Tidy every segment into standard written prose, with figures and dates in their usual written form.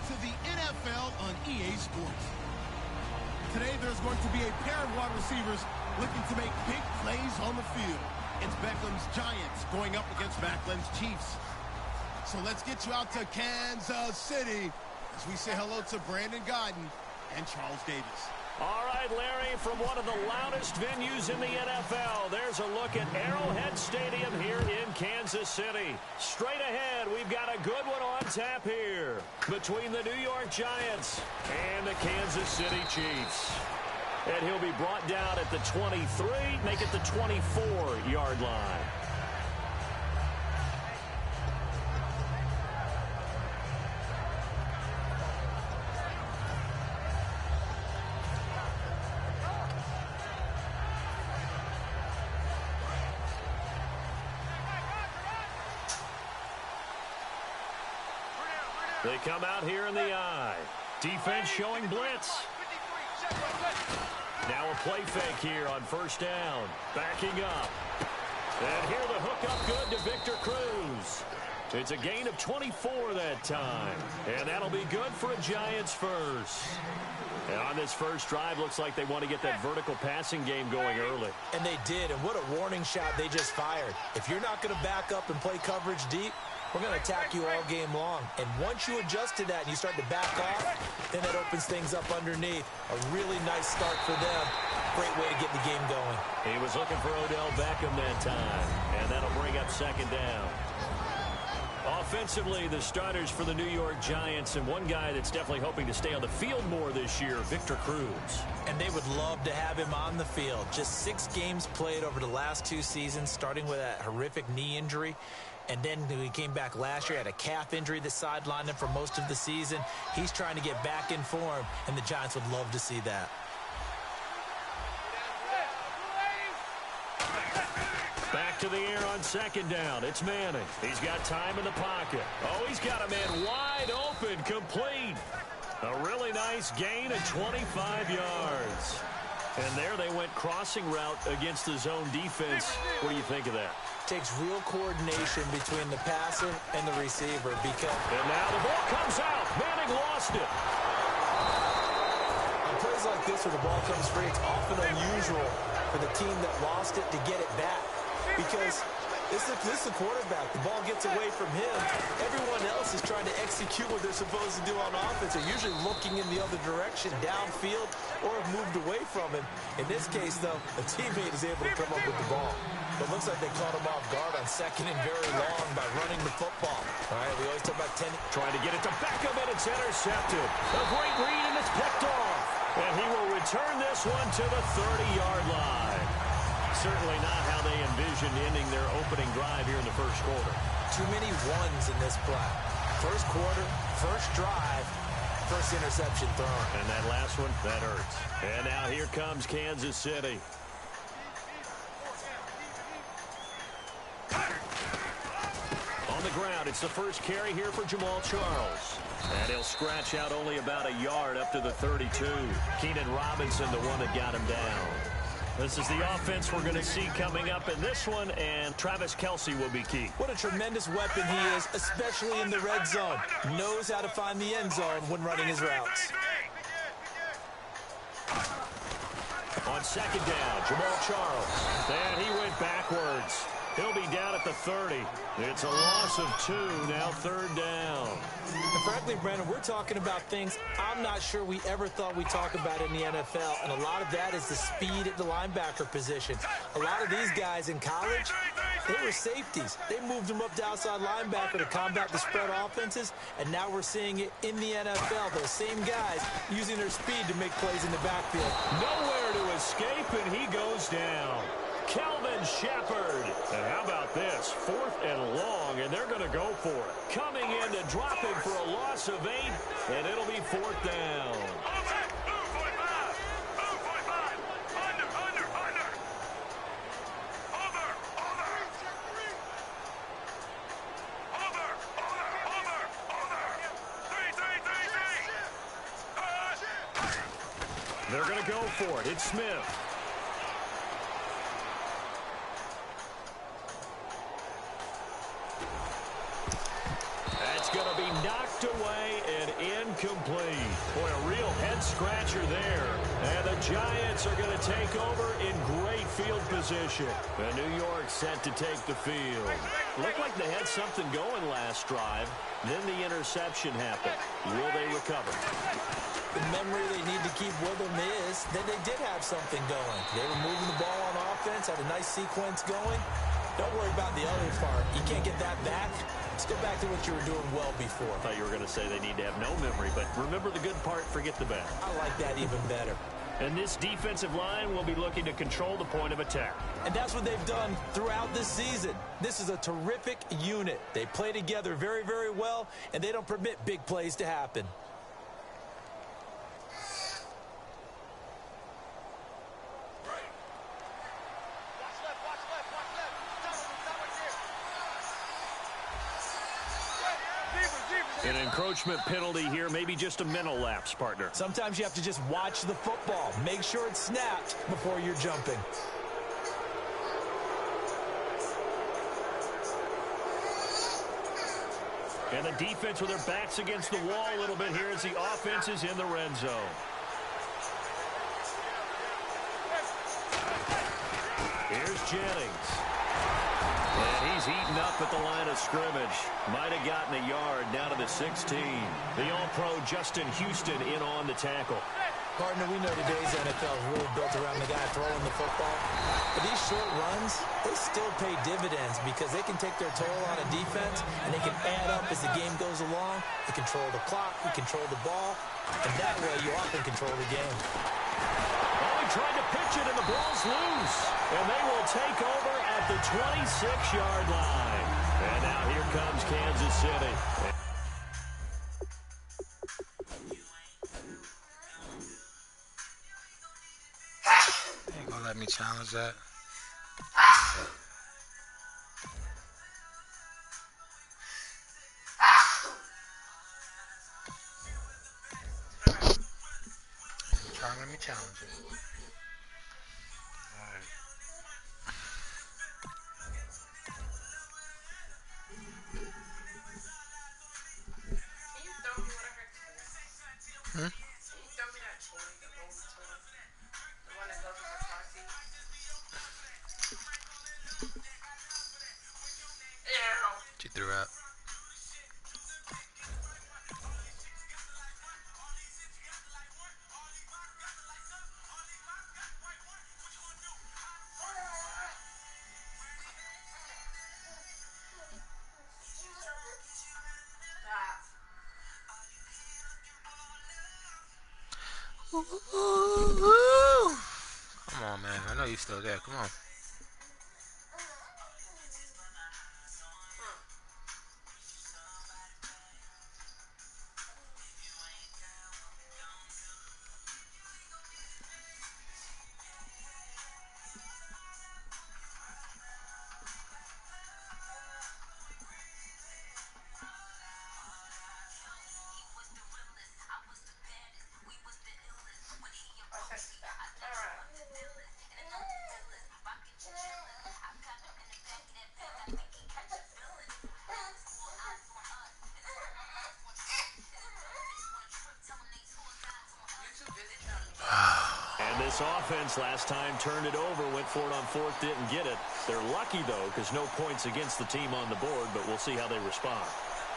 to the NFL on EA Sports. Today, there's going to be a pair of wide receivers looking to make big plays on the field. It's Beckham's Giants going up against Macklin's Chiefs. So let's get you out to Kansas City as we say hello to Brandon Godden and Charles Davis. All right, Larry, from one of the loudest venues in the NFL, there's a look at Arrowhead Stadium here in Kansas City. Straight ahead, we've got a good one on tap here between the New York Giants and the Kansas City Chiefs. And he'll be brought down at the 23, make it the 24-yard line. They come out here in the eye. Defense showing blitz. Now a play fake here on first down. Backing up. And here the hook up good to Victor Cruz. It's a gain of 24 that time. And that'll be good for a Giants first. And on this first drive, looks like they want to get that vertical passing game going early. And they did, and what a warning shot they just fired. If you're not going to back up and play coverage deep, we're going to attack you all game long. And once you adjust to that and you start to back off, then that opens things up underneath. A really nice start for them. Great way to get the game going. He was looking for Odell Beckham that time, and that'll bring up second down. Offensively, the starters for the New York Giants, and one guy that's definitely hoping to stay on the field more this year, Victor Cruz. And they would love to have him on the field. Just 6 games played over the last 2 seasons, starting with that horrific knee injury. And then he came back last year, had a calf injury that sidelined him for most of the season. He's trying to get back in form, and the Giants would love to see that. Back to the air on second down. It's Manning. He's got time in the pocket. Oh, he's got a man wide open, complete. A really nice gain of 25 yards. And there they went crossing route against the zone defense. What do you think of that? Takes real coordination between the passer and the receiver because... And now the ball comes out. Manning lost it. On plays like this where the ball comes free, it's often unusual for the team that lost it to get it back. Because this is the quarterback. The ball gets away from him. Everyone else is trying to execute what they're supposed to do on offense. They're usually looking in the other direction, downfield, or have moved away from him. In this case, though, a teammate is able to come up with the ball. But it looks like they caught him off guard on second and very long by running the football. All right, we always talk about 10. Trying to get it to Beckham, and it's intercepted. A great read, and it's picked off. And he will return this one to the 30-yard line. Certainly not how they envisioned ending their opening drive here in the first quarter. Too many ones in this play. First quarter, first drive, first interception thrown. And that last one, that hurts. And now here comes Kansas City. On the ground, it's the first carry here for Jamal Charles. And he'll scratch out only about a yard up to the 32. Keenan Robinson, the one that got him down. This is the offense we're going to see coming up in this one, and Travis Kelce will be key. What a tremendous weapon he is, especially in the red zone. Knows how to find the end zone when running his routes. On second down, Jamal Charles. And he went backwards. He'll be down at the 30. It's a loss of 2, now third down. And frankly, Brandon, we're talking about things I'm not sure we ever thought we'd talk about in the NFL, and a lot of that is the speed at the linebacker position. A lot of these guys in college, they were safeties. They moved them up to outside linebacker to combat the spread offenses, and now we're seeing it in the NFL. Those same guys using their speed to make plays in the backfield. Nowhere to escape, and he goes down. Kelvin Shepard. And how about this? 4th and long, and they're going to go for it. Coming in to drop him for a loss of 8, and it'll be 4th down. They're going to go for it. It's Smith. That's going to to be knocked away and incomplete. Boy, a real head-scratcher there. And the Giants are going to take over in great field position. And New York set to take the field. Looked like they had something going last drive. Then the interception happened. Will they recover? The memory they need to keep with them is that they did have something going. They were moving the ball on offense, had a nice sequence going. Don't worry about the other part. You can't get that back. Let's go back to what you were doing well before. I thought you were going to say they need to have no memory, but remember the good part, forget the bad. I like that even better. And this defensive line will be looking to control the point of attack. And that's what they've done throughout this season. This is a terrific unit. They play together very, very well, and they don't permit big plays to happen. An encroachment penalty here, maybe just a mental lapse, partner. Sometimes you have to just watch the football. Make sure it's snapped before you're jumping. And the defense with their backs against the wall a little bit here as the offense is in the red zone. Here's Jennings. And he's eaten up at the line of scrimmage. Might have gotten a yard down to the 16. The All-Pro Justin Houston in on the tackle. Partner, we know today's NFL is really built around the guy throwing the football. But these short runs, they still pay dividends because they can take their toll on a defense and they can add up as the game goes along. You control the clock, you control the ball, and that way you often control the game. Oh, he tried to pitch it and the ball's loose. And they will take over at the 26-yard line. And now here comes Kansas City. They ain't gonna let me challenge that. Trying to let me challenge it. Alright. Hmm? She threw out. Ooh. Come on, man. I know you're still there. Come on. This offense last time turned it over, went for it on fourth, didn't get it. They're lucky, though, because no points against the team on the board, but we'll see how they respond.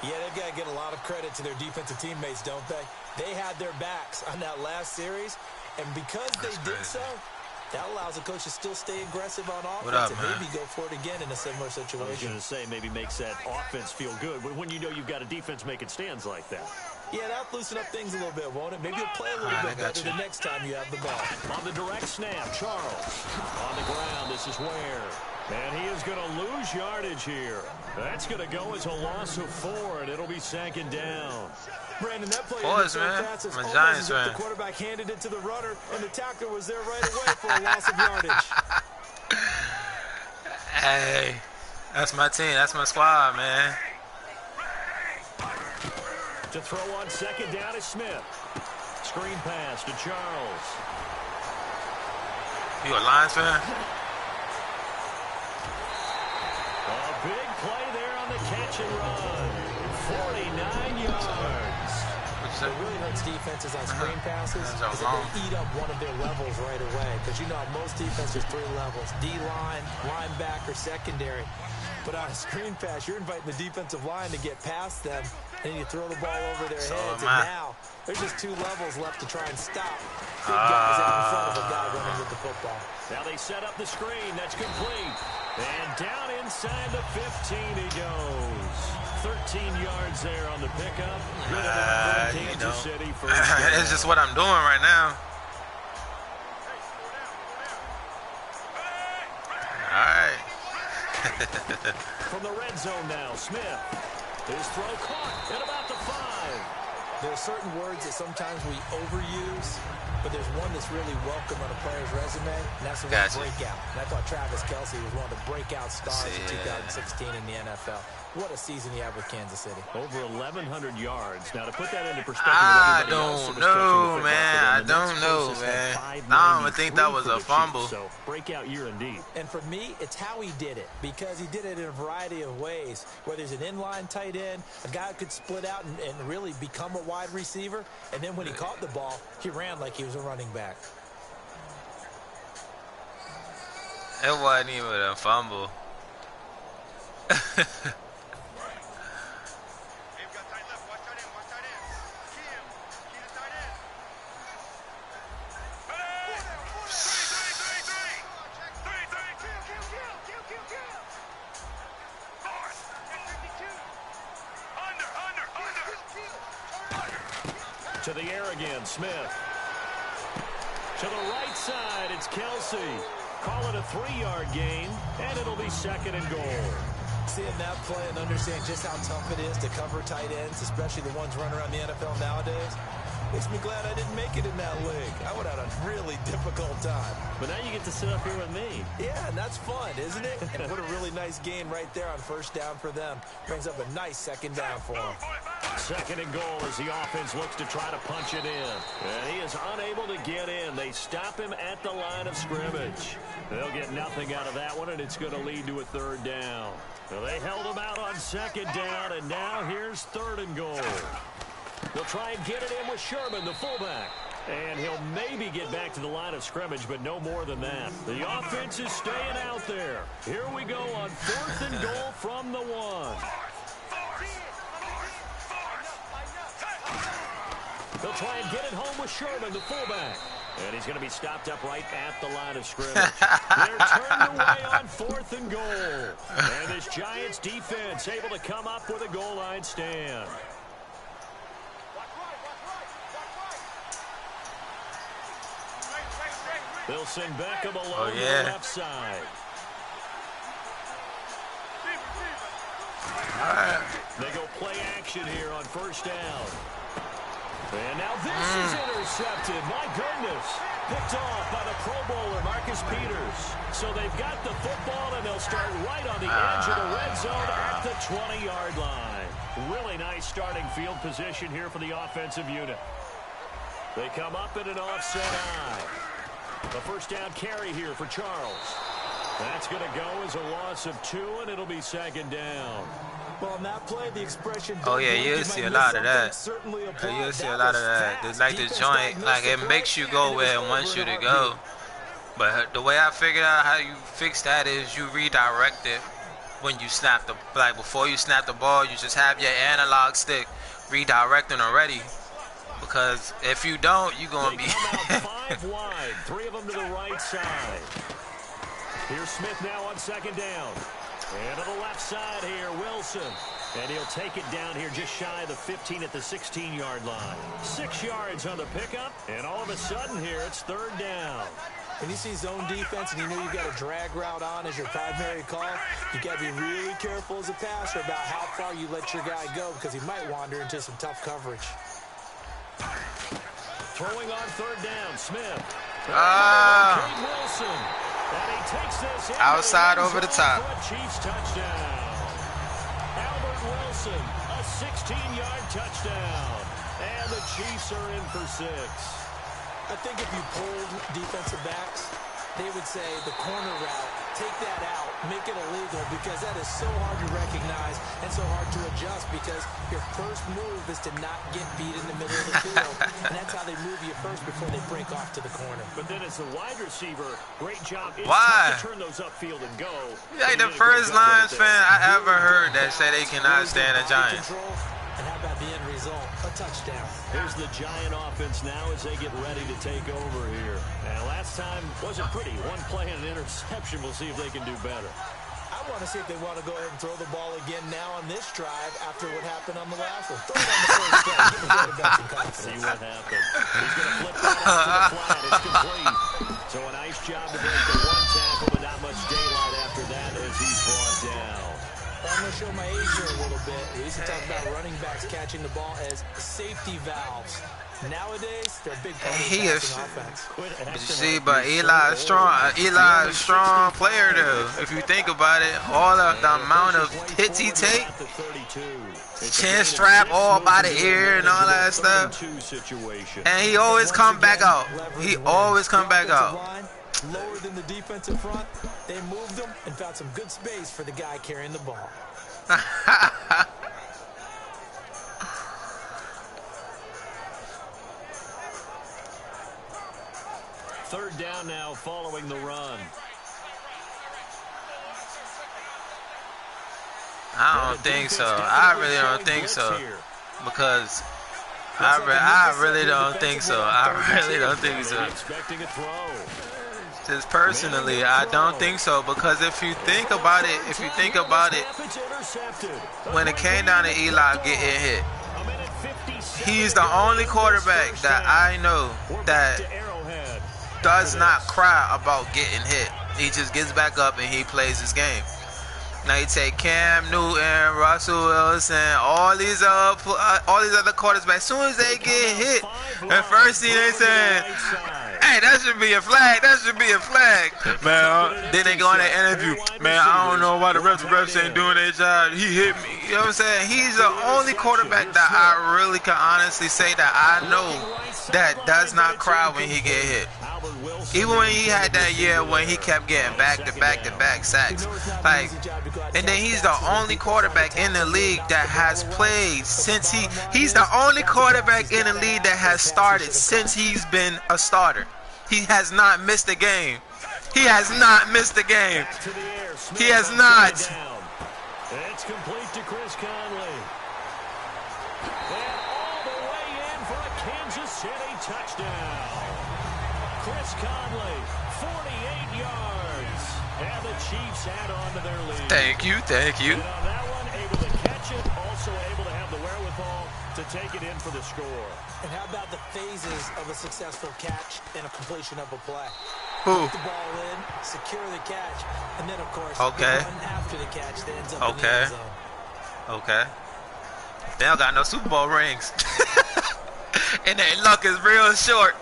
Yeah, they've got to get a lot of credit to their defensive teammates, don't they? They had their backs on that last series, and because they did so, that allows the coach to still stay aggressive on offense and maybe go for it again in a similar situation. I was going to say, maybe makes that offense feel good when you know you've got a defense making stands like that. Yeah, that'll loosen up things a little bit, won't it? Maybe you'll play a little bit better the next time you have the ball. On the direct snap, Charles. On the ground, this is Ware. And he is going to lose yardage here. That's going to go as a loss of 4, and it'll be second down. Brandon, that play Boys, so man. fast, I'm a Giants fan. The quarterback handed it to the runner, and the tackler was there right away for a loss of yardage. Hey, that's my team. That's my squad, man. To throw on second down is Smith. Screen pass to Charles. You a Lions fan? A big play there on the catch and run. 49 yards. What really hurts defenses on screen passes is that they eat up one of their levels right away. Because you know, most defenses, 3 levels: D-line, linebacker, secondary. But on a screen pass, you're inviting the defensive line to get past them, and you throw the ball over their heads. And now there's just 2 levels left to try and stop big guys out in front of a guy running with the football. Now they set up the screen. That's complete. And down inside the 15 he goes. 13 yards there on the pickup. Good enough for Kansas City first down. It's just what I'm doing right now. All right. From the red zone now, Smith. His throw caught at about the 5. There are certain words that sometimes we overuse, but there's one that's really welcome on a player's resume, and that's the word breakout. And I thought Travis Kelce was one of the breakout stars in 2016 in the NFL. What a season he had with Kansas City. Over 1,100 yards. Now, to put that into perspective, I don't know, man. I don't know, man. I don't even think that was a fumble. So, breakout year indeed. And for me, it's how he did it, because he did it in a variety of ways. Whether he's an inline tight end, a guy who could split out and really become a wide receiver, and then when he caught the ball, he ran like he was a running back. It wasn't even a fumble. To the air again, Smith. To the right side, it's Kelce. Call it a 3-yard gain, and it'll be 2nd and goal. Seeing that play and understand just how tough it is to cover tight ends, especially the ones running around the NFL nowadays, makes me glad I didn't make it in that league. I would have had a really difficult time. But now you get to sit up here with me. Yeah, and that's fun, isn't it? And what a really nice gain right there on first down for them. Brings up a nice 2nd down for them. 2nd and goal as the offense looks to try to punch it in. And he is unable to get in. They stop him at the line of scrimmage. They'll get nothing out of that one, and it's going to lead to a 3rd down. Well, they held him out on 2nd down, and now here's 3rd and goal. They'll try and get it in with Sherman, the fullback. And he'll maybe get back to the line of scrimmage, but no more than that. The offense is staying out there. Here we go on 4th and goal from the 1. They'll try and get it home with Sherman, the fullback. And he's going to be stopped up right at the line of scrimmage. They're turned away on 4th and goal. And this Giants defense able to come up with a goal line stand. They'll send Beckham along to the left side. All right. They go play action here on 1st down. And now this is intercepted. My goodness. Picked off by the Pro Bowler, Marcus Peters. So they've got the football, and they'll start right on the edge of the red zone at the 20-yard line. Really nice starting field position here for the offensive unit. They come up in an offset eye. The 1st down carry here for Charles. That's going to go as a loss of 2, and it'll be 2nd down. Well, on that play, the expression... Oh, yeah, you'll see a lot of that. You'll see a lot of that. It's like the joint, like it makes you go where it wants you to go. But the way I figured out how you fix that is you redirect it when you snap the... Like, before you snap the ball, you just have your analog stick redirecting already. Because if you don't, you're going to be... Come out 5 wide. 3 of them to the right side. Here's Smith now on 2nd down. And to the left side here, Wilson. And he'll take it down here just shy of the 15 at the 16-yard line. 6 yards on the pickup. And all of a sudden here, it's 3rd down. When you see zone defense and you know you've got a drag route on as your primary call, you got to be really careful as a passer about how far you let your guy go, because he might wander into some tough coverage. Throwing on 3rd down, Smith. Wilson. And he takes this outside over the top. Chiefs touchdown. Albert Wilson, a 16-yard touchdown. And the Chiefs are in for 6. I think if you polled defensive backs, they would say the corner route take that out, make it illegal, because that is so hard to recognize and so hard to adjust, because your first move is to not get beat in the middle of the field. And that's how they move you first before they break off to the corner. But then as a wide receiver, great job. It's Why? tough to turn those upfield and go. You're like the first Lions fan I ever heard that say they cannot stand the Giants. And how about the end result? A touchdown. Here's the Giant offense now as they get ready to take over here. And last time wasn't pretty. One play and an interception. We'll see if they can do better. I want to see if they want to go ahead and throw the ball again now on this drive after what happened on the last one. Throw it on the first play. Give the quarterback some confidence. See what happens. He's going to flip that out to the flat. It's complete. So a nice job to break the one tackle, but not much daylight after that as he's brought down. I'm going to show my age here a little bit. We used to talk about running backs catching the ball as safety valves. Nowadays, they're a big part of the passing offense. But you see, but Eli is strong. Eli is a strong player, though. If you think about it, all of the amount of hits he take, chin strap all by the ear and all that stuff, and he always come back out. He always come back out. Lower than the defensive front, they moved them and found some good space for the guy carrying the ball. Third down now following the run. I don't think so. I really don't think so. Because I really don't think so. I really don't think so. Expecting a throw. Just personally, I don't think so, because if you think about it, when it came down to Eli getting hit, he's the only quarterback that I know that does not cry about getting hit. He just gets back up and he plays his game. Now you take Cam Newton, Russell Wilson, all these other quarterbacks. As soon as they get hit, the first thing they say, "Hey, that should be a flag. That should be a flag." Man, then they go in the interview. Man, I don't know why the refs ain't doing their job. He hit me. You know what I'm saying? He's the only quarterback that I really can honestly say that I know that does not cry when he get hit. Even when he had that year when he kept getting back-to-back sacks. Like, and then he's the only quarterback in the league that has played since he's the only quarterback in the league that has started since he's been a starter. He has not missed a game. He has not missed a game. He has not. It's complete to Chris Conley. And all the way in for a Kansas City touchdown. Chris Conley, 48 yards. And the Chiefs add on to their lead. Thank you. And on that one, able to catch it, also able to have the wherewithal to take it in for the score. And how about the phases of a successful catch and a completion of a play? Who? Put the ball in, secure the catch, and then, of course, Okay. the run after the catch that ends up in the Okay. end zone. Okay. They don't got no Super Bowl rings. And their luck is real short.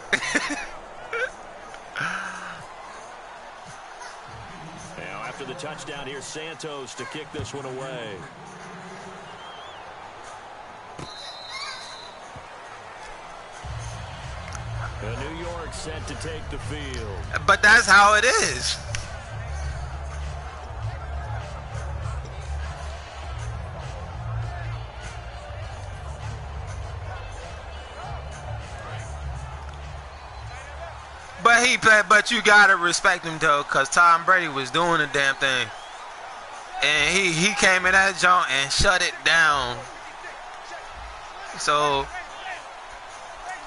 Now, after the touchdown, here's Santos to kick this one away. New York set to take the field. But that's how it is. But you gotta respect him though, cause Tom Brady was doing the damn thing, and he came in that joint and shut it down. So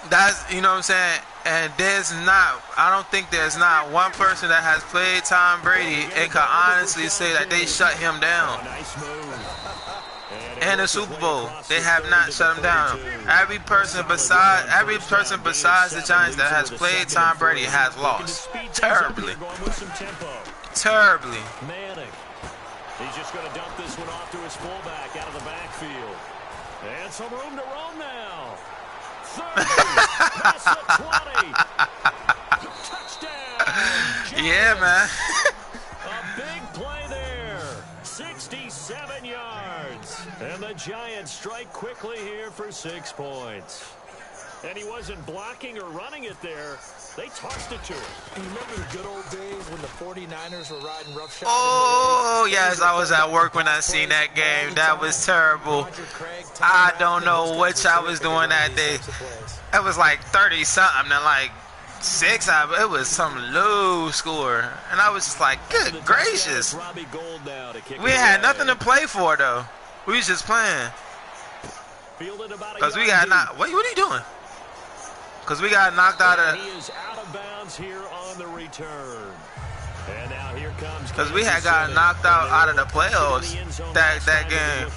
that's, you know what I'm saying. And I don't think there's not one person that has played Tom Brady and can honestly say that they shut him down. And the Super Bowl, they have not shut him down. Every person besides the Giants that has played Tom Brady has lost terribly. Terribly. Manning. He's just going to dump this one off to his fullback out of the backfield. And some room to roam now. 30, pass at 20. Touchdown. Yeah, man. A big play there. 67 yards. And the Giants strike quickly here for 6 points. And he wasn't blocking or running it there. They tossed it to him. And you remember the good old days when the 49ers were riding roughshod? Oh, yes, I was at work when I seen that game. That was terrible. I don't know what I was doing that day. It was like 30-something and like 6. It was some low score. And I was just like, good gracious. We had nothing to play for, though. We was just playing. Because we got knocked. What are you doing? Because we got knocked out of. He is out of bounds here on the return. And now here comes. Because we had got knocked out of the playoffs that game.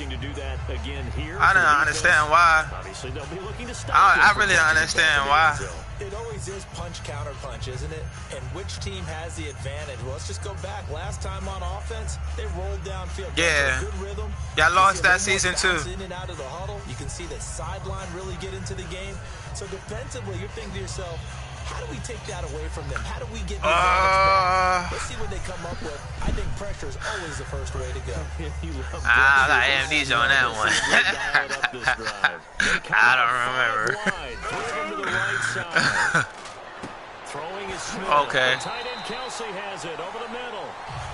I don't understand why. Obviously, they'll be looking to stop. I really don't understand why. It always is punch counter punch, isn't it? And which team has the advantage? Well, let's just go back. Last time on offense, they rolled downfield. Yeah. Good rhythm. Y'all lost that season too. In and out of the huddle. You can see the sideline really get into the game. So defensively, you're thinking to yourself, how do we take that away from them? How do we get the advantage back? Let's see what they come up with. I think pressure is always the first way to go. I got AMDs on that one. I don't remember. Okay. Tight end Kelsey has it over the middle.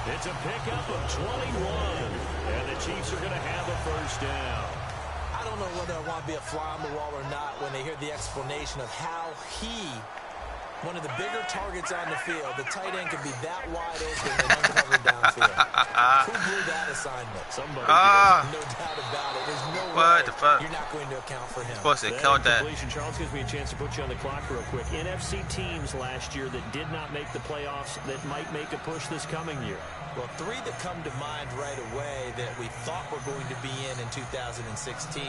It's a pickup of 21. And the Chiefs are going to have a first down. I don't know whether I want to be a fly on the wall or not when they hear the explanation of how one of the bigger targets on the field, the tight end can be that wide open and uncovered downfield. Who blew that assignment? Somebody. No doubt about it. There's no way you're not going to account for him. Of course, they killed that. Charles gives me a chance to put you on the clock real quick. NFC teams last year that did not make the playoffs that might make a push this coming year. Well, 3 that come to mind right away that we thought were going to be in 2016.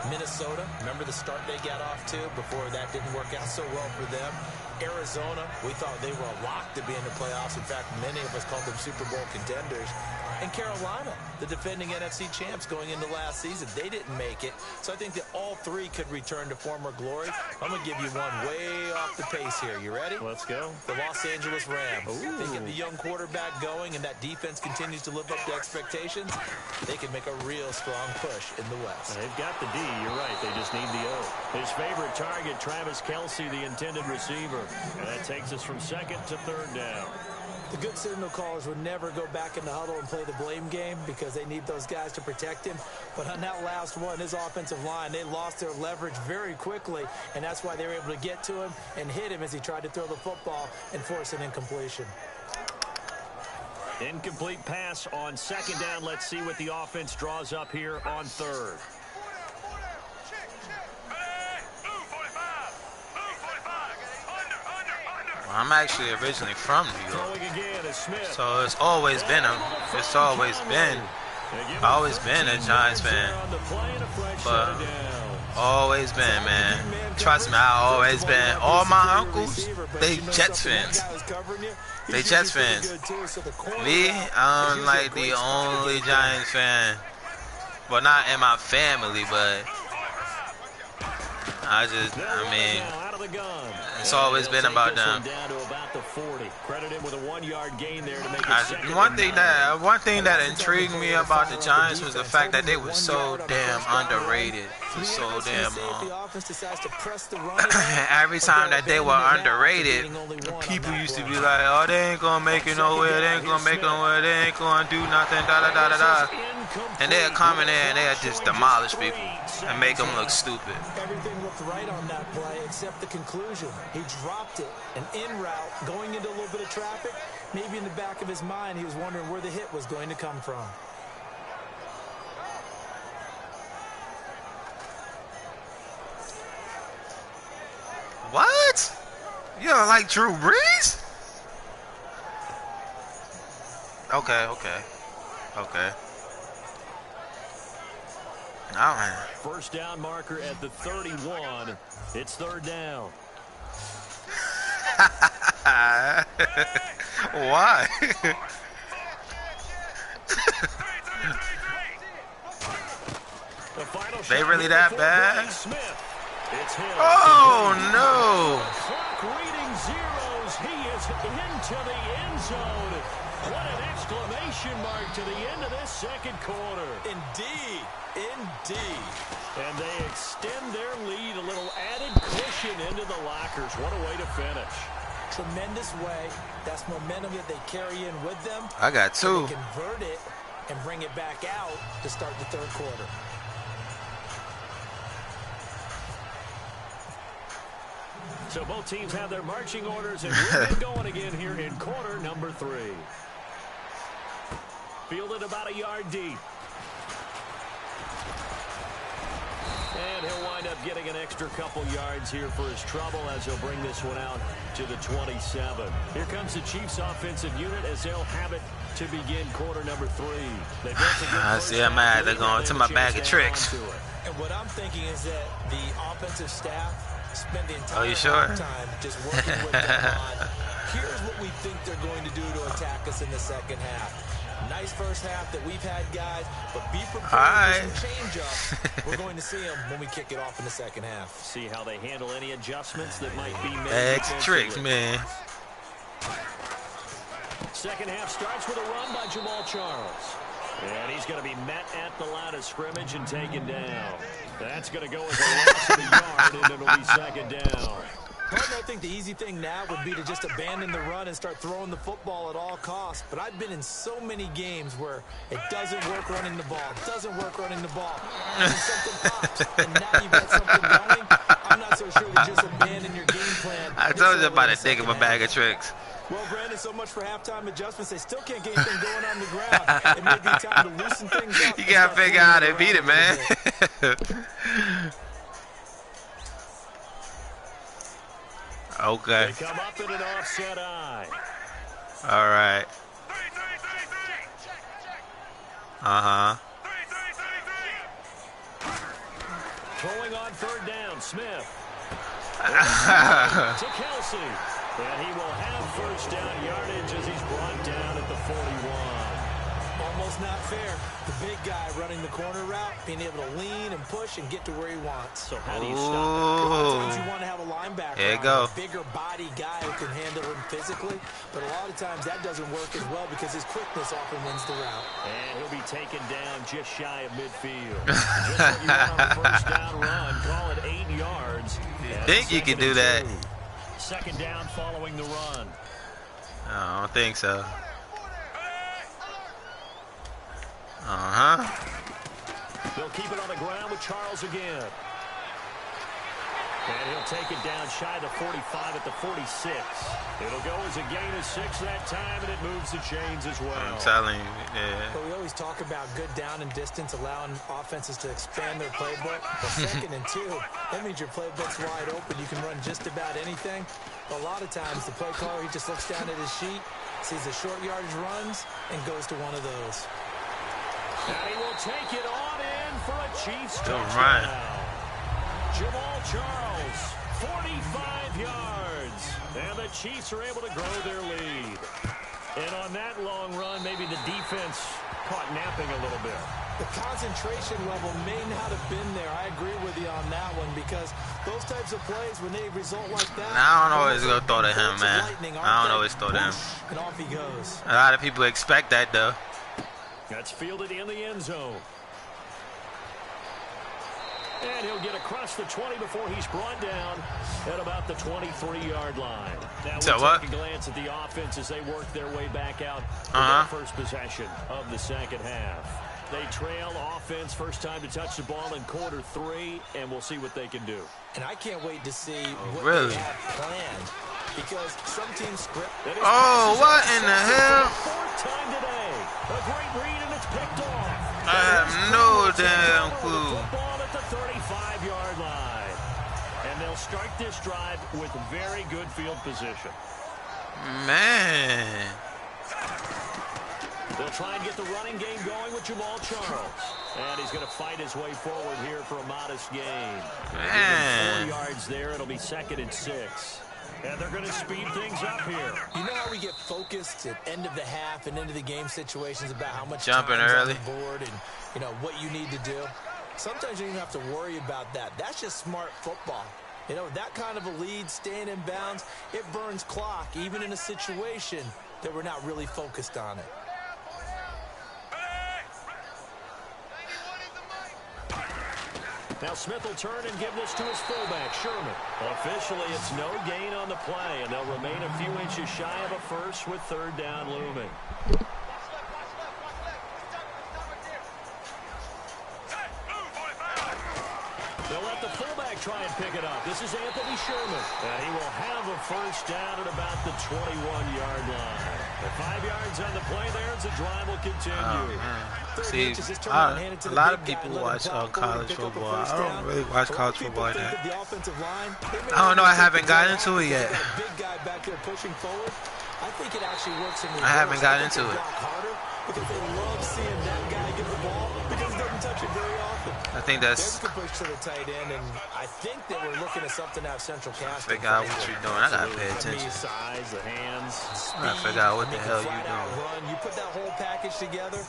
Minnesota, remember the start they got off to before that didn't work out so well for them. Arizona, we thought they were a lock to be in the playoffs. In fact, many of us called them Super Bowl contenders. And Carolina, the defending NFC champs going into last season, they didn't make it. So I think that all 3 could return to former glory. I'm going to give you one way off the pace here. You ready? Let's go. The Los Angeles Rams. They get the young quarterback going, and that defense continues to live up to expectations. They can make a real strong push in the West. They've got the D. You're right. They just need the O. His favorite target, Travis Kelce, the intended receiver. And that takes us from second to third down. The good signal callers would never go back in the huddle and play the blame game because they need those guys to protect him. But on that last one, his offensive line, they lost their leverage very quickly, and that's why they were able to get to him and hit him as he tried to throw the football and force an incompletion. Incomplete pass on second down. Let's see what the offense draws up here on third. I'm actually originally from New York, so it's always been a Giants fan, but always been, man. Trust me, I always been. All my uncles, they Jets fans. They Jets fans. Me, I'm like the only Giants fan. Well, not in my family, but I mean, it's always been about them. One thing that intrigued me about the Giants was the fact that they were so damn underrated for so damn long. Every time that they were underrated, people used to be like, "Oh, they ain't gonna make it nowhere. They ain't gonna make it nowhere. They ain't gonna do nothing." Da da da da da. And they'll come in there and they'll just demolish people and make them look stupid. Everything looked right on that play except the conclusion. He dropped it, an in route, going into a little bit of traffic. Maybe in the back of his mind, he was wondering where the hit was going to come from. What? You don't like Drew Brees? Okay. All right. First down marker at the 31. It's third down. Why? They really that bad? Oh no! Clock reading zeros. He is into the end zone. What an exclamation mark to the end of this second quarter. Indeed. And they extend their lead, a little added cushion marching into the lockers. What a way to finish. Tremendous way. That's momentum that they carry in with them. I got two. They convert it and bring it back out to start the third quarter. So both teams have their marching orders, and we're getting going again here in quarter number 3. Fielded about a yard deep. And he'll wind up getting an extra couple yards here for his trouble as he'll bring this one out to the 27. Here comes the Chiefs offensive unit as they'll have it to begin quarter number 3. I see I'm mad. They're going to my bag of tricks. And what I'm thinking is that the offensive staff spend the entire time just working with them on, here's what we think they're going to do to attack us in the second half. Nice first half that we've had, guys, but be prepared for some change-up. We're going to see them when we kick it off in the second half. See how they handle any adjustments that might be made. Bags of tricks, man. Second half starts with a run by Jamal Charles. And he's going to be met at the line of scrimmage and taken down. That's going to go as a loss of a yard, and it'll be second down. I think the easy thing now would be to just abandon the run and start throwing the football at all costs. But I've been in so many games where it doesn't work running the ball. It doesn't work running the ball. And something pops, and now you've got something going. I'm not so sure to just abandon your game plan. I told you about to think of a bag of tricks. Well, Brandon, so much for halftime adjustments. They still can't get anything going on the ground. It may be time to loosen things up. You got to figure out how to beat it, man. Okay. They come up in an offset eye. All right. Uh-huh. Throwing on third down, Smith. To Kelsey. And he will have first down yardage as he's brought down at the 41. Almost not fair. The big guy running the corner route, being able to lean and push and get to where he wants. So how do you stop it? Sometimes you want to have a linebacker, there you go. A bigger body guy who can handle him physically, but a lot of times that doesn't work as well because his quickness often wins the route. And he'll be taken down just shy of midfield. Just what you want on the first down run. Call it 8 yards. You think you can do that? Second down following the run. I don't think so. Uh-huh. They'll keep it on the ground with Charles again. And he'll take it down shy of the 45 at the 46. It'll go as a gain of 6 that time, and it moves the chains as well. I'm telling you, yeah. But we always talk about good down and distance, allowing offenses to expand their playbook. But second and 2, that means your playbook's wide open. You can run just about anything. But a lot of times, the play caller, he just looks down at his sheet, sees the short yardage runs, and goes to one of those. And he will take it on in for a Chiefs touchdown. Right. Jamal Charles, 45 yards. And the Chiefs are able to grow their lead. And on that long run, maybe the defense caught napping a little bit. The concentration level may not have been there. I agree with you on that one because those types of plays, when they result like that. I don't always go throw to him, man. I don't always throw to him. And off he goes. A lot of people expect that, though. That's fielded in the end zone. And he'll get across the 20 before he's brought down at about the 23-yard line. Now we'll take a glance at the offense as they work their way back out for their first possession of the second half. They trail offense first time to touch the ball in quarter 3, and we'll see what they can do. And I can't wait to see what really? They have planned. Because some teams script. Oh, what in the hell? Fourth time today. A great read, and it's picked off. I have no damn clue. Football at the 35-yard line. And they'll start this drive with very good field position. Man. They'll try and get the running game going with Jamal Charles. And he's going to fight his way forward here for a modest gain. Man. 4 yards there. It'll be 2nd and 6. And they're going to speed things up here. You know how we get focused at end of the half and into the game situations about how much jumping time's early on the board and, you know, what you need to do? Sometimes you don't even have to worry about that. That's just smart football. You know, that kind of a lead, staying in bounds, it burns clock, even in a situation that we're not really focused on it. Now Smith will turn and give this to his fullback, Sherman. Officially, it's no gain on the play, and they'll remain a few inches shy of a first with third down looming. They'll let the fullback try and pick it up. This is Anthony Sherman. And he will have a first down at about the 21-yard line. The 5 yards on the play there as the drive will continue. See, a lot of people watch college football. I don't really watch college football like that. I don't know. I haven't gotten into it yet. I haven't gotten into it. Because they love seeing that guy get the ball because he doesn't touch it very often. I think that's... There's a push to the tight end, and I think they were looking at something out of central casting. Figure out what you're doing. I gotta pay attention. Size, the hands. I gotta figure out what the hell you're doing. Run. You put that whole package together,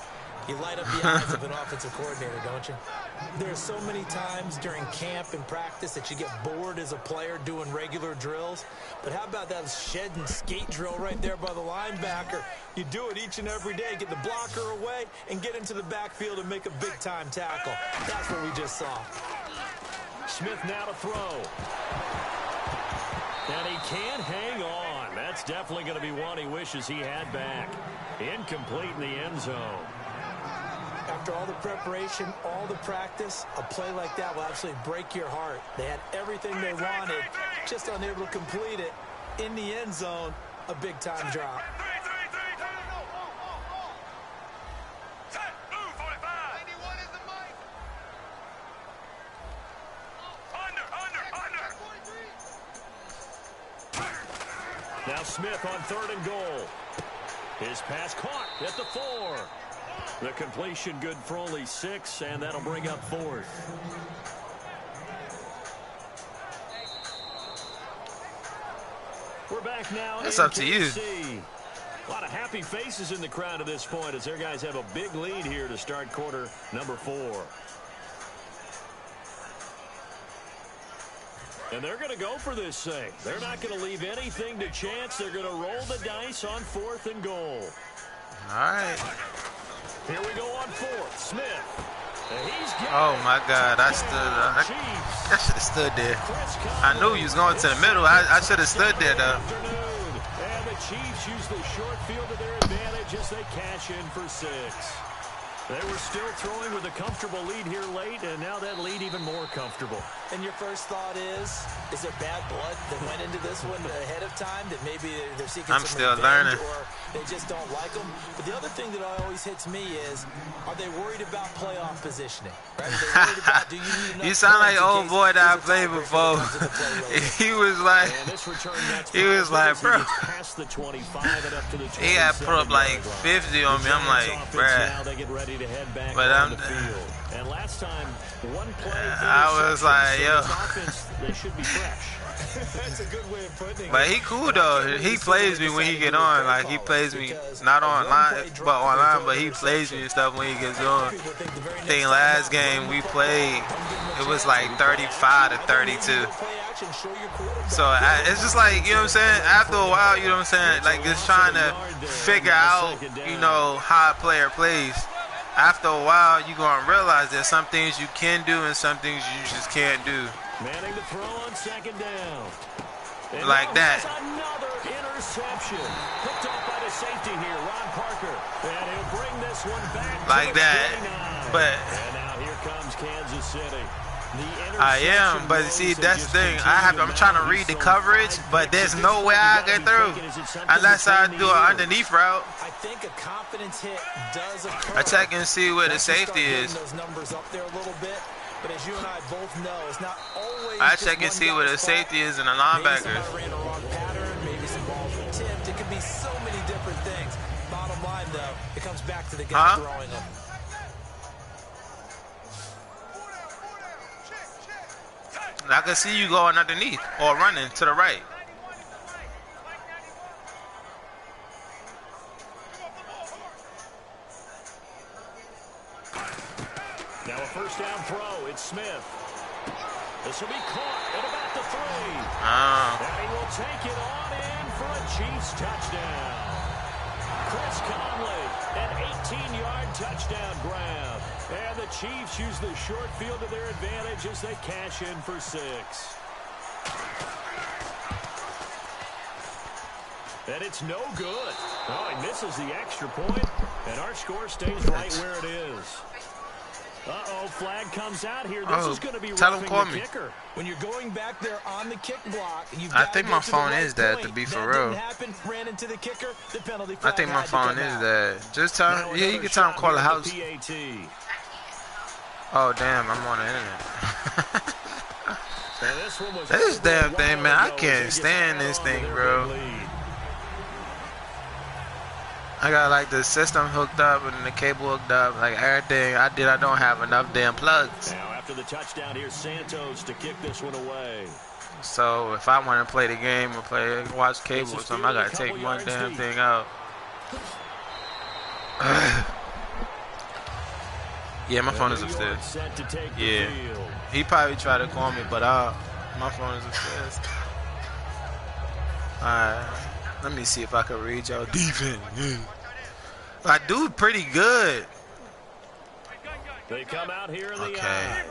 you light up the eyes of an offensive coordinator, don't you? There's so many times during camp and practice that you get bored as a player doing regular drills. But how about that shed and skate drill right there by the linebacker? You do it each and every day. Get the blocker away and get into the backfield and make a big-time tackle. That's what we just saw. Smith now to throw. And he can't hang on. That's definitely going to be one he wishes he had back. Incomplete in the end zone. After all the preparation, all the practice, a play like that will absolutely break your heart. They had everything they wanted, just unable to complete it. In the end zone, a big-time drop. Now Smith on 3rd and goal. His pass caught at the 4. The completion good for only 6, and that'll bring up 4th. We're back now. It's up to you. A lot of happy faces in the crowd at this point as their guys have a big lead here to start quarter number 4. And they're going to go for this thing. They're not going to leave anything to chance. They're going to roll the dice on 4th and goal. All right. Here we go on 4th. Smith. Oh my God! I should have stood there. I knew he was going to the middle. I should have stood there though. And the Chiefs use the short field to their advantage as they cash in for 6. They were still throwing with a comfortable lead here late, and now that lead even more comfortable. And your first thought is there bad blood that went into this one ahead of time that maybe they're seeking I'm some still learning. or they just don't like them? But the other thing that always hits me is, are they worried about playoff positioning? Right? Are they worried about, do you need enough You sound like points old boy that I played before. He was like, bro. He had put up like 50 on me. I'm like, bruh. But and last time, one play I was like, yo. They should be fresh. That's a good way of putting it. But he cool though. He plays me when he get on. Like he plays me not online, but online. But he plays me and stuff when he gets on. I think last game we played, it was like 35 to 32. So it's just like, you know what I'm saying. After a while, you know what I'm saying. Like just trying to figure out, you know, how a player plays. After a while, you're going to realize there's some things you can do and some things you just can't do. Manning the throw on 2nd down. And like that. Another interception. Picked off by the safety here, Ron Parker. And he'll bring this one back like to that. 29. But and now here comes Kansas City. I am, but see, that's the thing. I'm trying to read the coverage, but there's no way I get through unless I do an underneath route. I think a confidence hit does occur. I check and see where the safety is. Those numbers up there a little bit, but as you and I both know, it's not always. I check and see where the safety is and the linebacker. Maybe somebody ran a wrong pattern. Maybe some balls were tipped. It could be so many different things. Bottom line, though, it comes back to the guy throwing them. I can see you going underneath or running to the right. Now a first down throw. It's Smith. This will be caught at about the 3. And he will take it on in for a Chiefs touchdown. Chris Conley, an 18-yard touchdown grab. And the Chiefs use the short field to their advantage as they cash in for 6. And it's no good. Oh, he misses the extra point, and our score stays right where it is. Uh-oh, flag comes out here. This is going to be roughing the kicker. When you're going back there on the kick block, I think my phone is dead, to be for real. I think my phone is dead. Just tell, yeah, you can tell him call the house. Oh, damn, I'm on the internet. This damn thing, man, I can't stand this thing, bro. I got like the system hooked up and the cable hooked up, like everything I don't have enough damn plugs. Now after the touchdown, here's Santos to kick this one away. So if I want to play the game or watch cable or something, I gotta take one damn thing out. Yeah, my phone is upstairs. Yeah, he probably tried to call me, but my phone is upstairs. Alright, let me see if I can read y'all defense. I do pretty good. They come out here in the eye.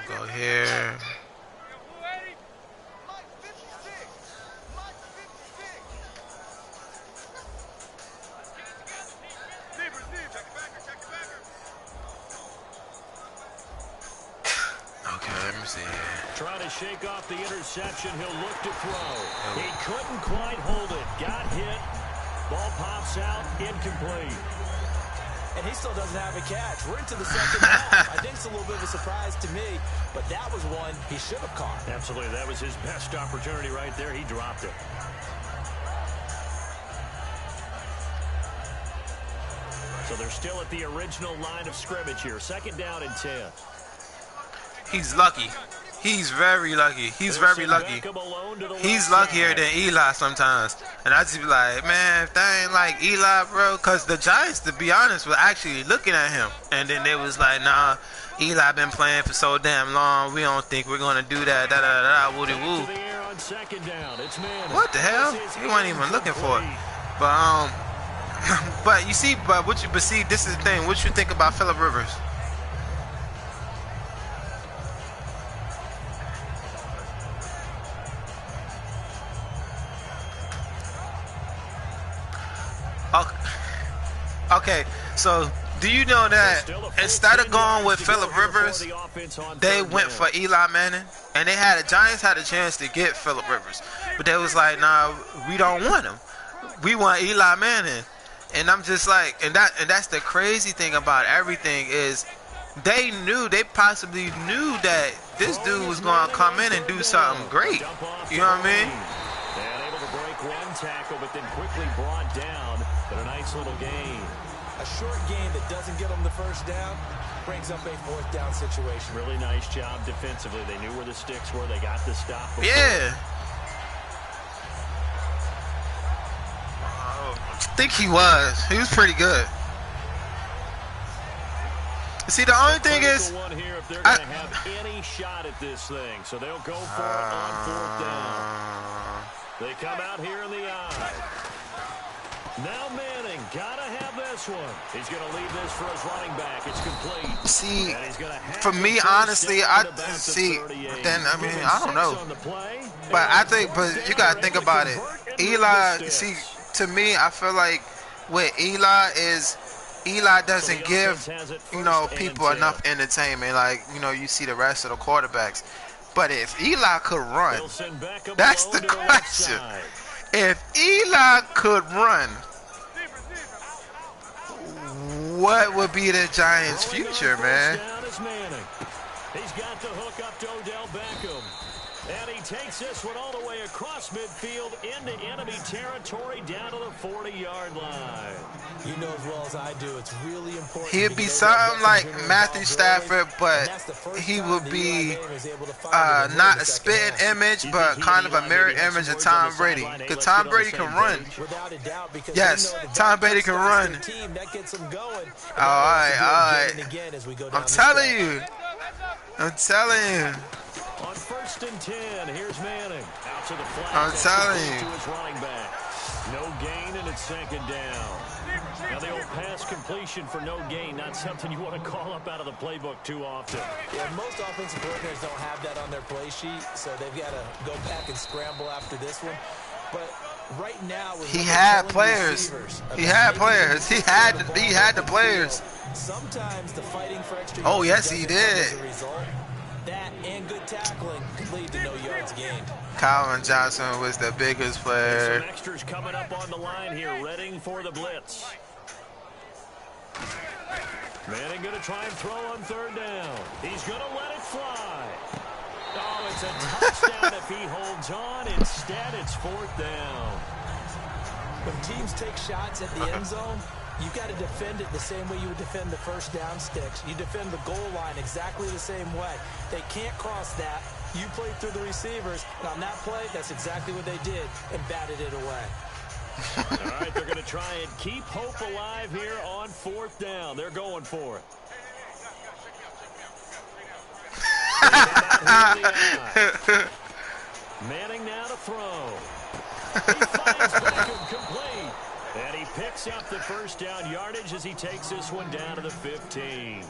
Go here. Okay, let me see. Trying to shake off the interception. He'll look to throw. He couldn't quite hold it. Got hit. Ball pops out. Incomplete. And he still doesn't have a catch. We're into the second half. I think it's a little bit of a surprise to me, but that was one he should have caught. Absolutely. That was his best opportunity right there. He dropped it. So they're still at the original line of scrimmage here. 2nd down and 10. He's lucky. He's very lucky. He's very lucky. He's luckier than Eli sometimes. And I just be like, man, if that ain't like Eli, bro. Because the Giants, to be honest, were actually looking at him. And then they was like, nah, Eli been playing for so damn long. We don't think we're going to do that. Da-da-da-da, woody-woo. What the hell? He wasn't even looking for it. But, but you see, but see, this is the thing. What you think about Phillip Rivers? Okay, so do you know that instead of going with Phillip Rivers, they went for Eli Manning, and the Giants had a chance to get Phillip Rivers, but they was like, nah, we don't want him. We want Eli Manning, and I'm just like, and that's the crazy thing about everything is they possibly knew that this dude was gonna come in and do something great. You know what I mean? And able to break one tackle, but then quickly brought down. But a nice little gain. A short gain that doesn't get them the first down brings up a 4th down situation. Really nice job defensively. They knew where the sticks were. They got the stop before. Yeah. I think he was. He was pretty good. See, the only thing is, if they're going to have any shot at this thing, so they'll go for it on 4th down. They come out here in the eye. Now Manning, gotta have this one. He's going to leave this for his running back. It's complete. See, for me, honestly, I don't know. But you got to think about it. Eli, see, to me, I feel like with Eli doesn't give, people enough entertainment. Like, you see the rest of the quarterbacks. But if Eli could run, that's the question. If Eli could run, what would be the Giants' future, man? He's got the hook up to Odell Beckham. And he takes this one all the way across midfield into enemy territory down to the 40-yard line. You know as well as I do, it's really important. He'd be something like Matthew Stafford, but he would be not a spitting image, but kind of a mirror image of Tom Brady. Because Tom Brady can run. Yes, Tom Brady can run. All right. I'm telling you. On 1st and 10, here's Manning. Out to the flat. I'm telling you. To his running back. No gain, and it's 2nd down. Now the old pass completion for no gain, not something you want to call up out of the playbook too often. Yeah, most offensive coordinators don't have that on their play sheet, so they've got to go back and scramble after this one. But right now, he had players. He had players. He had the players. Sometimes the fighting for extra yards. Oh yes, he did. That and good tackling could lead to no yards gained. Calvin Johnson was the biggest player. Some extras coming up on the line here, readying for the blitz. Manning going to try and throw on third down. He's going to let it fly. Oh, it's a touchdown if he holds on. Instead, it's fourth down. When teams take shots at the end zone, you've got to defend it the same way you would defend the first down sticks. You defend the goal line exactly the same way. They can't cross that. You played through the receivers, and on that play, that's exactly what they did, and batted it away. All right, they're going to try and keep hope alive here on fourth down. They're going for it. Manning now to throw. He finds Beckham complete. And he picks up the first down yardage as he takes this one down to the 15.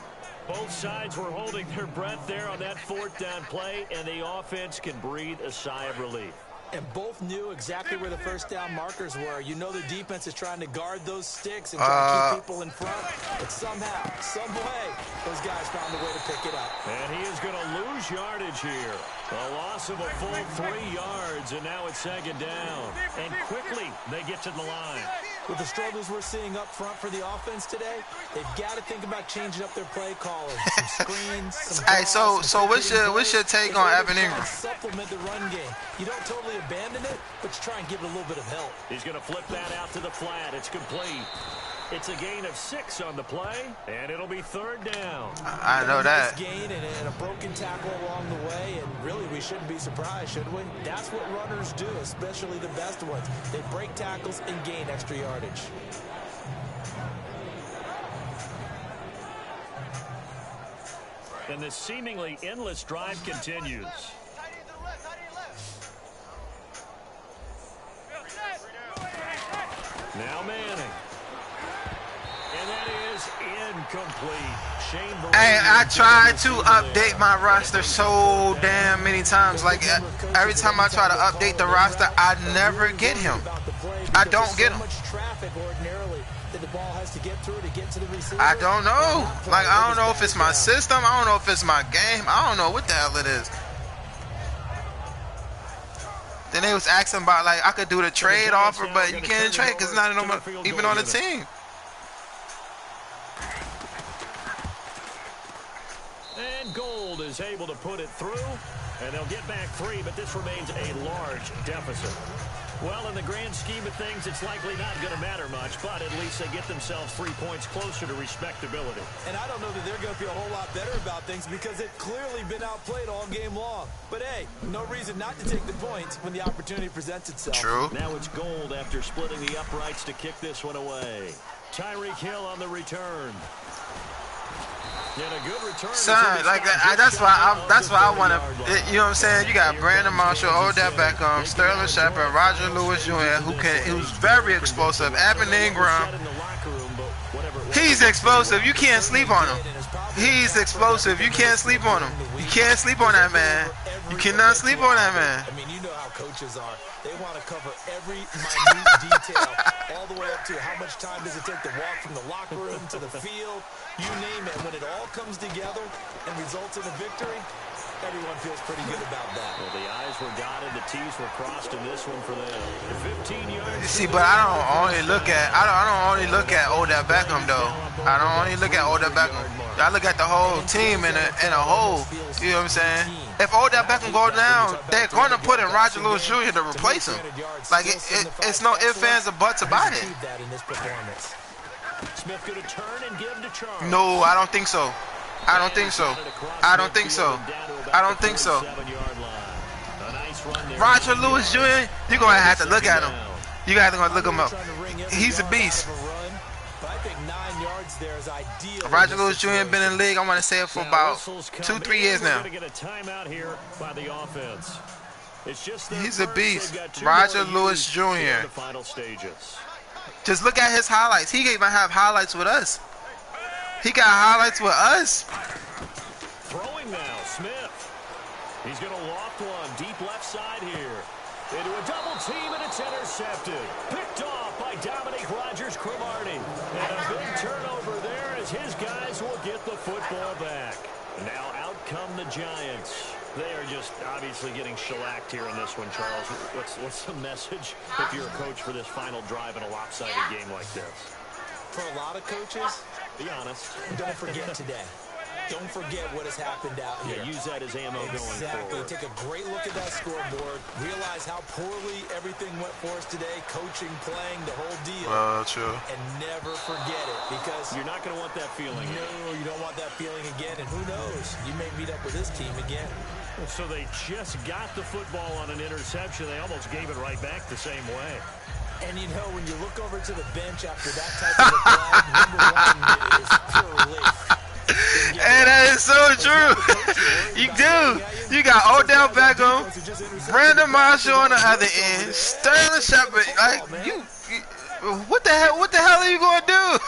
Both sides were holding their breath there on that fourth down play, and the offense can breathe a sigh of relief. And both knew exactly where the first down markers were. You know the defense is trying to guard those sticks and try to keep people in front. But somehow, some way, those guys found a way to pick it up. And he is going to lose yardage here. A loss of a full 3 yards, and now it's second down. And quickly, they get to the line. With the struggles we're seeing up front for the offense today, they've got to think about changing up their play calling. Some screens, some hey, so what's your take on Evan Ingram? Supplement the run game. You don't totally abandon it, but you try and give it a little bit of help. He's going to flip that out to the flat. It's complete. It's a gain of 6 on the play, and it'll be third down. I know that. Nice gain and a broken tackle along the way, and really we shouldn't be surprised, should we? That's what runners do, especially the best ones. They break tackles and gain extra yardage. And the seemingly endless drive continues. Now Manning. And that is incomplete. Hey, I tried to update my roster so damn many times. Like, every time I try to update the roster, I never get him. I don't get him. I don't know. Like, I don't know if it's my system. I don't know if it's my game. I don't know what the hell it is. Then they was asking about, like, I could do the trade offer, but you can't trade because it's not even on the team. And Gold is able to put it through, and they'll get back 3, but this remains a large deficit. Well, in the grand scheme of things, it's likely not going to matter much, but at least they get themselves 3 points closer to respectability. And I don't know that they're going to feel a whole lot better about things because they've clearly been outplayed all game long. But hey, no reason not to take the points when the opportunity presents itself. True. Now it's Gold after splitting the uprights to kick this one away. Tyreek Hill on the return. And a good return. Son, like that's why I want to. You know what I'm saying? You got Brandon Marshall, Odell Beckham, Sterling Shepard, Roger Lewis Jr., who's very explosive. Evan Ingram, he's explosive. You can't sleep on him. He's explosive. You can't sleep on him. You can't sleep on that man. You cannot sleep on that man. I mean, you know how coaches are. They want to cover every minute detail, all the way up to how much time does it take to walk from the locker room to the field. You name it. When it all comes together and results in a victory, everyone feels pretty good about that. Well, the I's were dotted, the T's were crossed in this one for them. 15 yards. You see, but I don't only look at Odell Beckham though. I don't only look at Odell Beckham. I look at the whole team in a whole. You know what I'm saying? If Odell Beckham go down, they're going to put in Roger Lewis Jr. to replace him. Like it's no ifs, ands, or buts about it. Smith going to turn and give to Charles. No, I don't think so. I don't think so. I don't think so. I don't think so. Roger Lewis Jr., you're going to have to look at him. You got to go look him up. He's a beast. Roger Lewis Jr. been in the league, I want to say it for about 2-3 years now. He's a beast. Roger Lewis Jr. Just look at his highlights. He even have highlights with us. He got highlights with us. Throwing now, Smith. He's going to loft one deep left side here. Into a double team, and it's intercepted. Picked off by Dominique Rodgers-Cromartie. And a big turnover there as his guys will get the football back. Now out come the Giants. They are just obviously getting shellacked here in this one, Charles. What's the message if you're a coach for this final drive in a lopsided game like this? For a lot of coaches, be honest. Don't forget today. Don't forget what has happened out here. Yeah, use that as ammo going forward. Exactly. Take a great look at that scoreboard. Realize how poorly everything went for us today. Coaching, playing, the whole deal. True. And never forget it, because you're not going to want that feeling. No, you don't want that feeling again. And who knows? You may meet up with this team again. So they just got the football on an interception. They almost gave it right back the same way. And, you know, when you look over to the bench after that type of a play, number one is pure relief. And that is so true. You do. You got Odell Beckham, Brandon Marshall on the other end, Sterling Shepard. Like you, what the hell? What the hell are you gonna do?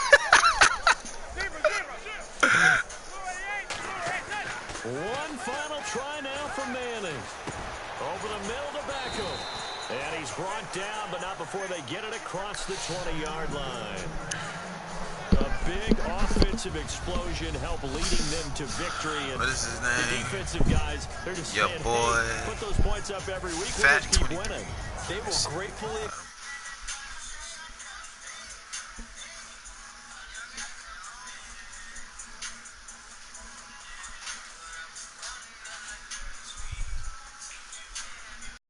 One final try now for Manning. Over the middle to Beckham. And he's brought down, but not before they get it across the 20-yard line. A big offensive explosion helped leading them to victory. And what is his name? The defensive guys, they're just saying, boy. hey, put those points up every week. We'll just keep winning. They will gratefully...